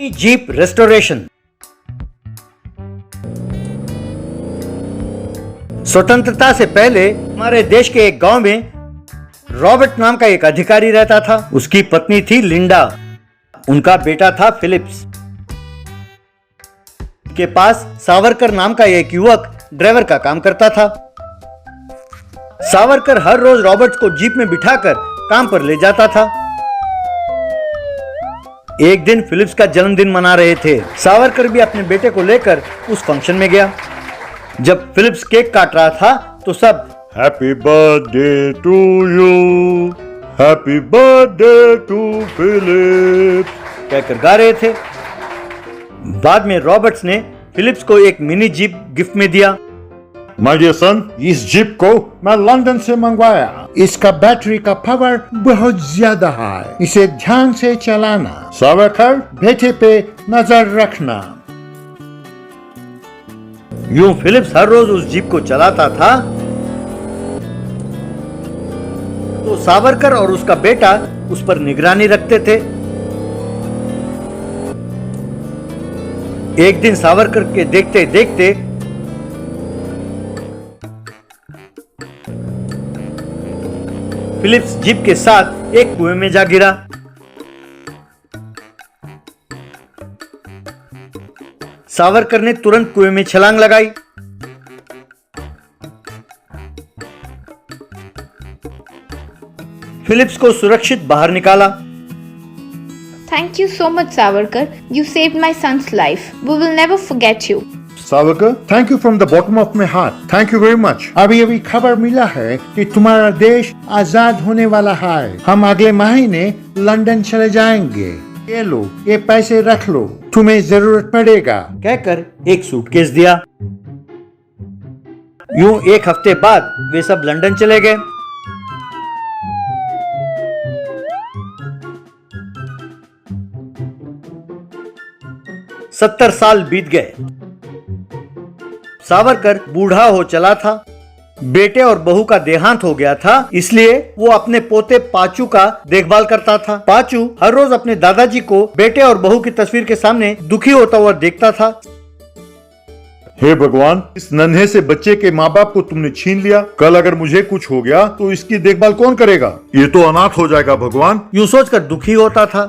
Jeep restoration. स्वतंत्रता से पहले हमारे देश के एक गांव में रॉबर्ट नाम का एक अधिकारी रहता था। उसकी पत्नी थी लिंडा, उनका बेटा था फिलिप्स। के पास सावरकर नाम का एक युवक ड्राइवर का काम करता था। सावरकर हर रोज रॉबर्ट को जीप में बिठाकर काम पर ले जाता था। एक दिन फिलिप्स का जन्मदिन मना रहे थे। सावरकर भी अपने बेटे को लेकर उस फंक्शन में गया। जब फिलिप्स केक काट रहा था तो सब happy birthday to you, happy birthday to Philips कहकर गा रहे थे। बाद में रॉबर्ट्स ने फिलिप्स को एक मिनी जीप गिफ्ट में दिया। माय डियर सन, इस जीप को मैं लंदन से मंगवाया। इसका बैटरी का पावर बहुत ज्यादा है, इसे ध्यान से चलाना। सावरकर, बेटे पे नजर रखना। यूं फिलिप्स हर रोज उस जीप को चलाता था तो सावरकर और उसका बेटा उस पर निगरानी रखते थे। एक दिन सावरकर के देखते देखते फिलिप्स जीप के साथ एक कुएं में जा गिरा। सावरकर ने तुरंत कुएं में छलांग लगाई। फिलिप्स को सुरक्षित बाहर निकाला। Thank you so much, Savarkar. You saved my son's life. We will never forget you. Savarkar, thank you from the bottom of my heart. Thank you very much. अभी खबर मिला है कि तुम्हारा देश आजाद होने वाला है। हम अगले महीने लंदन चले जाएंगे। ये लो, ये पैसे रख लो, तुम्हें जरूरत पड़ेगा। कहकर एक सूटकेस दिया। यूं एक हफ्ते बाद वे सब लंदन चले गए। सत्तर साल बीत गए। सावरकर बूढ़ा हो चला था। बेटे और बहू का देहांत हो गया था, इसलिए वो अपने पोते पाचू का देखभाल करता था। पाचू हर रोज अपने दादाजी को बेटे और बहू की तस्वीर के सामने दुखी होता हुआ देखता था। हे भगवान, इस नन्हे से बच्चे के माँ बाप को तुमने छीन लिया। कल अगर मुझे कुछ हो गया तो इसकी देखभाल कौन करेगा? ये तो अनाथ हो जाएगा भगवान। यूं सोचकर दुखी होता था।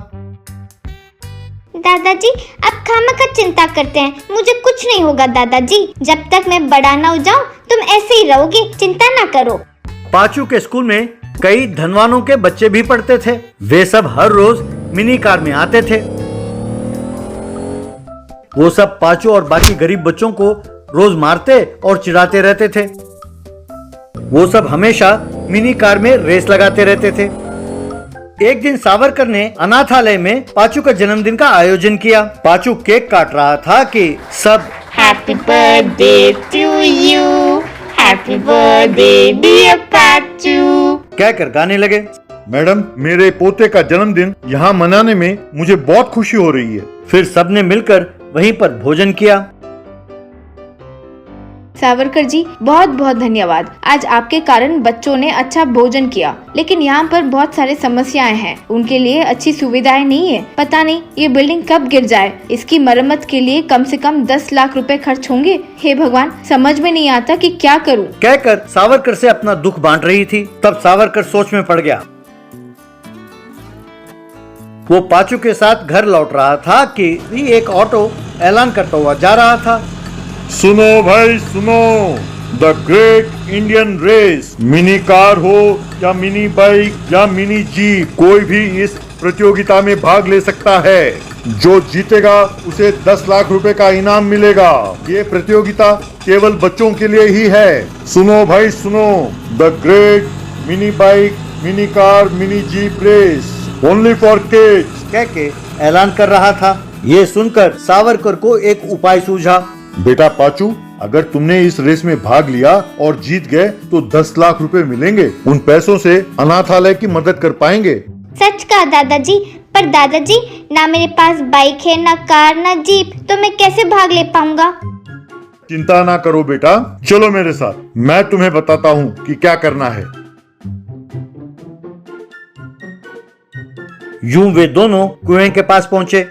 दादाजी, आप खामखा चिंता करते हैं। मुझे कुछ नहीं होगा दादाजी। जब तक मैं बड़ा ना हो जाऊं, तुम ऐसे ही रहोगे। चिंता ना करो। पाचू के स्कूल में कई धनवानों के बच्चे भी पढ़ते थे। वे सब हर रोज मिनी कार में आते थे। वो सब पाचू और बाकी गरीब बच्चों को रोज मारते और चिढ़ाते रहते थे। वो सब हमेशा मिनी कार में रेस लगाते रहते थे। एक दिन सावरकर ने अनाथालय में पाचू का जन्मदिन का आयोजन किया। पाचू केक काट रहा था कि सब happy birthday to you, happy birthday dear Pachu कहकर गाने लगे। मैडम, मेरे पोते का जन्मदिन यहाँ मनाने में मुझे बहुत खुशी हो रही है। फिर सबने मिलकर वहीं पर भोजन किया। सावरकर जी, बहुत बहुत धन्यवाद। आज आपके कारण बच्चों ने अच्छा भोजन किया, लेकिन यहाँ पर बहुत सारी समस्याएं हैं। उनके लिए अच्छी सुविधाएं नहीं है। पता नहीं ये बिल्डिंग कब गिर जाए। इसकी मरम्मत के लिए कम से कम 10 लाख रुपए खर्च होंगे। हे भगवान, समझ में नहीं आता कि क्या करूं। कहकर सावरकर से अपना दुख बांट रही थी। तब सावरकर सोच में पड़ गया। वो पाचू के साथ घर लौट रहा था कि एक ऑटो ऐलान करता हुआ जा रहा था। सुनो भाई सुनो, the great Indian race. Mini car हो या मिनी बाइक या मिनी जीप, कोई भी इस प्रतियोगिता में भाग ले सकता है। जो जीतेगा उसे 10 लाख रुपए का इनाम मिलेगा। ये प्रतियोगिता केवल बच्चों के लिए ही है। सुनो भाई सुनो, the great mini bike, mini car, mini jeep race only for kids कह के ऐलान कर रहा था। ये सुनकर सावरकर को एक उपाय सूझा। बेटा पाचू, अगर तुमने इस रेस में भाग लिया और जीत गए तो 10 लाख रुपए मिलेंगे। उन पैसों से अनाथालय की मदद कर पाएंगे। सच कहा दादाजी। पर दादाजी, ना मेरे पास बाइक है, ना कार, ना जीप, तो मैं कैसे भाग ले पाऊंगा? चिंता ना करो बेटा, चलो मेरे साथ, मैं तुम्हें बताता हूँ कि क्या करना है। यूं वे दोनों कुएं के पास पहुंचे।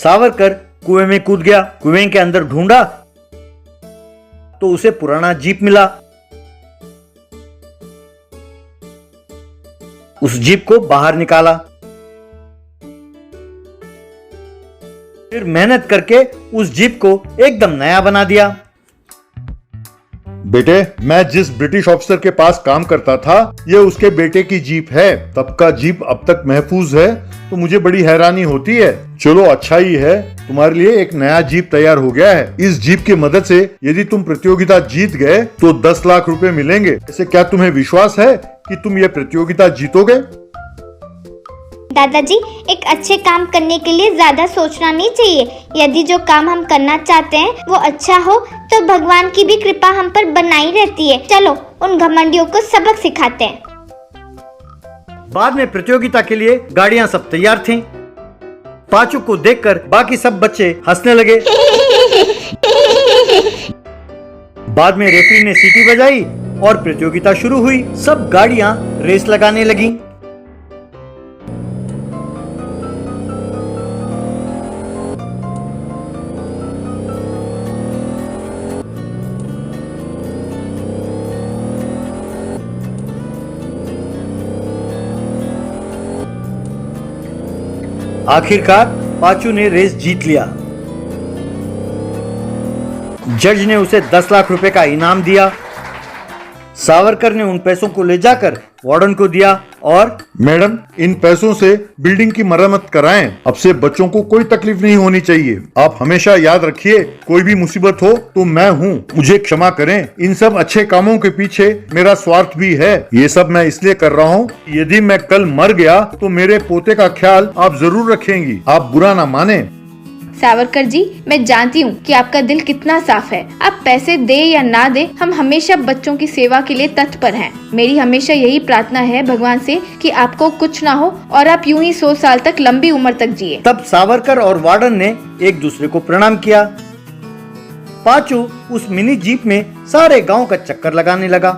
सावरकर कुएं में कूद गया। कुएं के अंदर ढूंढा तो उसे पुराना जीप मिला। उस जीप को बाहर निकाला, फिर मेहनत करके उस जीप को एकदम नया बना दिया। बेटे, मैं जिस ब्रिटिश ऑफिसर के पास काम करता था, ये उसके बेटे की जीप है। तब का जीप अब तक महफूज है, तो मुझे बड़ी हैरानी होती है। चलो अच्छा ही है, तुम्हारे लिए एक नया जीप तैयार हो गया है। इस जीप की मदद से यदि तुम प्रतियोगिता जीत गए तो 10 लाख रुपए मिलेंगे। ऐसे क्या तुम्हें विश्वास है कि तुम ये प्रतियोगिता जीतोगे? दादाजी, एक अच्छे काम करने के लिए ज्यादा सोचना नहीं चाहिए। यदि जो काम हम करना चाहते हैं वो अच्छा हो तो भगवान की भी कृपा हम पर बनाई रहती है। चलो उन घमंडियों को सबक सिखाते हैं। बाद में प्रतियोगिता के लिए गाड़ियां सब तैयार थीं। पांचू को देखकर बाकी सब बच्चे हंसने लगे। बाद में रेफरी ने सीटी बजाई और प्रतियोगिता शुरू हुई। सब गाड़ियां रेस लगाने लगीं। आखिरकार पांचू ने रेस जीत लिया। जज ने उसे 10 लाख रुपए का इनाम दिया। सावरकर ने उन पैसों को ले जाकर वार्डन को दिया और मैडम, इन पैसों से बिल्डिंग की मरम्मत कराएं। अब से बच्चों को कोई तकलीफ नहीं होनी चाहिए। आप हमेशा याद रखिए, कोई भी मुसीबत हो तो मैं हूँ, मुझे क्षमा करें। इन सब अच्छे कामों के पीछे मेरा स्वार्थ भी है। ये सब मैं इसलिए कर रहा हूँ, यदि मैं कल मर गया तो मेरे पोते का ख्याल आप जरूर रखेंगी। आप बुरा ना माने। सावरकर जी, मैं जानती हूँ कि आपका दिल कितना साफ है। आप पैसे दे या ना दे, हम हमेशा बच्चों की सेवा के लिए तत्पर हैं। मेरी हमेशा यही प्रार्थना है भगवान से कि आपको कुछ ना हो और आप यूं ही 100 साल तक लंबी उम्र तक जिए। तब सावरकर और वार्डन ने एक दूसरे को प्रणाम किया। पांचू उस मिनी जीप में सारे गांव का चक्कर लगाने लगा।